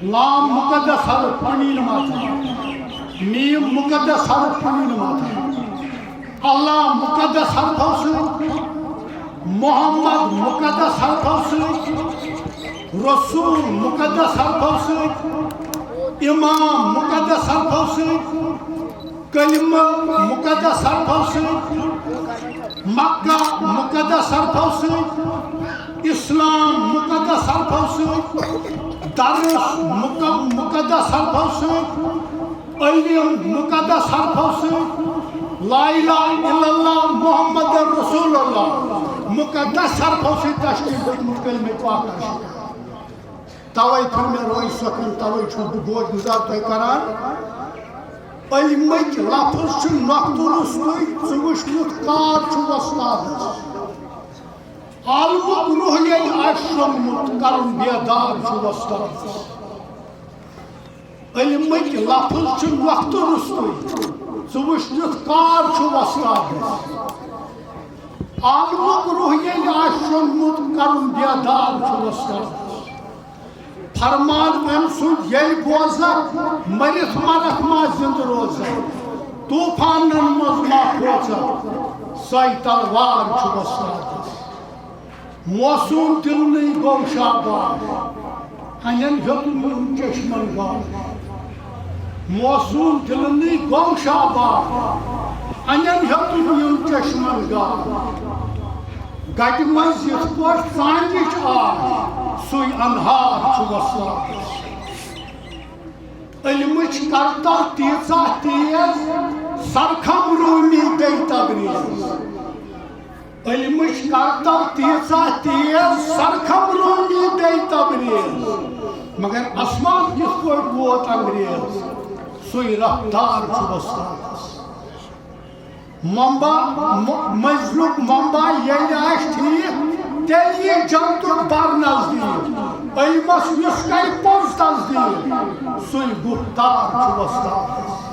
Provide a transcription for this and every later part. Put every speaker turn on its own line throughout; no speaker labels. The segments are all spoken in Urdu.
لام مقدس حرف فنین ماتا میم مقدس حرف فنین ماتا اللہ مقدس حرف سے محمد مقدس حرف سے رسول مقدس حرف سے امام مقدس حرف سے کلمہ مقدس حرف سے مکہ مقدس حرف سے اسلام مقدس حرف سے درس مقدس حرف سے علم مقدس حرف سے لا الہ الا اللہ محمد رسول اللہ مقدس حرف سے تشکیل دیت کلمہ پاک توے تھو میں روئی سکن توے چھو بوجھ گزار تو کران علمک لفظ چھ نقطہ رسوی ژٕ وٕچھمُت کار چھُ وۄستادس عالمُک روح ییٚلہِ آسہِ شۄنٛگمُت کرُن بیدار چھُ وۄستادس علمک لفظ چھ نقطہ رسوی ژٕ وٕچھمُت کار چھُ وۄستادس عالمُک روح ییٚلہِ آسہِ شۄنٛگمُت کرُن بیدار چھُ وۄستادس فرمان أمۍ سُنٛد ییٚلہِ بوزکھ مٔرِتھ مرکھ ما زِنٛدٕ روزکھ طوٗفانن منٛز ما کھوژکھ سۄے تلوار چھُ وۄستادس موسوٗم دِلنٕے گوٚو شاباد ہنٮ۪ن ہیوٚت نیوٗن چشمن گاش موسوٗم دِلنٕے گوٚو شاباد ہنٮ۪ن ہیوٚت نیوٗن چشمن گاش گٹہِ منٛز یِتھ پٲٹھۍ ژانٛگِچ آب سُے انہار چھُ وۄستادس علمٕچ کرتل تیٖژاہ تیز سرکھم روٗمی بیٚیہِ تبریز علمٕچ کرتل تیٖژاہ تیز سرکھم روٗمی بیٚیہِ تبریز مگر اسمان یِتھ پٲٹھۍ ووت انگریز سُے رفتار چھُ وۄستادس منزلُک منبع ییٚلہِ آسہِ ٹھیٖک تیٚلہِ یی جنتُک بر نزدیٖک علمس یُس کرِ پوٚز تصدیٖق سُے گُفتار چھُ وۄستادس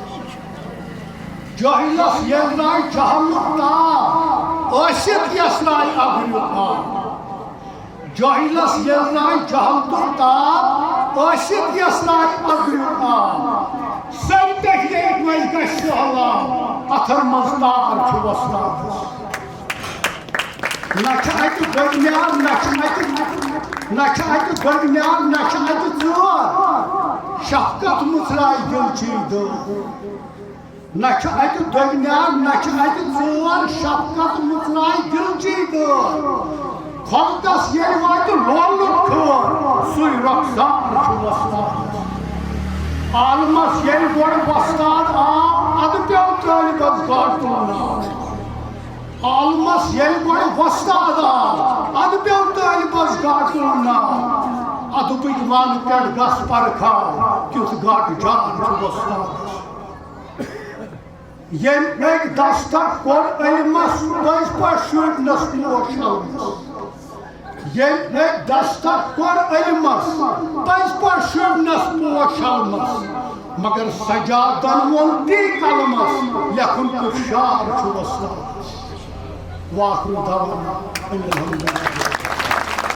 جٲہِلس ییٚلہِ راے جہلُک تاپ ٲسِتھ یس راے ابریُک آب جٲہِلس ییٚلہِ راے جہلتُک تاپ ٲسِتھ یس راے ابریُک آب سر پٮ۪ٹھ ییٚتہِ وۄنۍ گژھِ سہلاب اتھر منٛز تار چھُ وۄستادس نہ چھِ اتہِ بٔڑۍمیٛار نہ چھِ اتہِ بٔڑۍمیٛار نہ چھِ اتہِ ژور شفقت مُژراے دِلچی دٲر نہ چھِ اتہِ بٔڑۍمیٛار نہ چھِ اتہِ ژور شفقت مُژراے دِلچی دٲر خۄفتس ییٚلہِ واتہِ لولُک خٲر سُے رۄخسار چھُ وۄستادس عالمس ییٚلہِ گۄڈٕ وۄستاد آو ادٕ پیوٚو طٲلبس گاڈٕ تُلناو عالمس ییٚلہِ گۄڈٕ وۄستاد آو ادٕ پیوٚو طٲلبس گاڈٕ تُلناو ادبٕکۍ ونہٕ پٮ۪ٹھ گژھ پرکھاو کیُتھ گاٹہٕ جار چھُ وۄستادس ییٚمۍ أکۍ دستک کوٚر علمس پٔزۍ پٲٹھۍ شوٗبنس پوش شلمس ییٚمۍ أکۍ دستک کوٚر علمس پٔزۍ پٲٹھۍ شوٗبنس پوش شلمس مگر سجادن ووٚن تی قلمس لیکھُن کیُتھ شعر چھُ وۄستادس واخر دعوانا ان الحمدللہ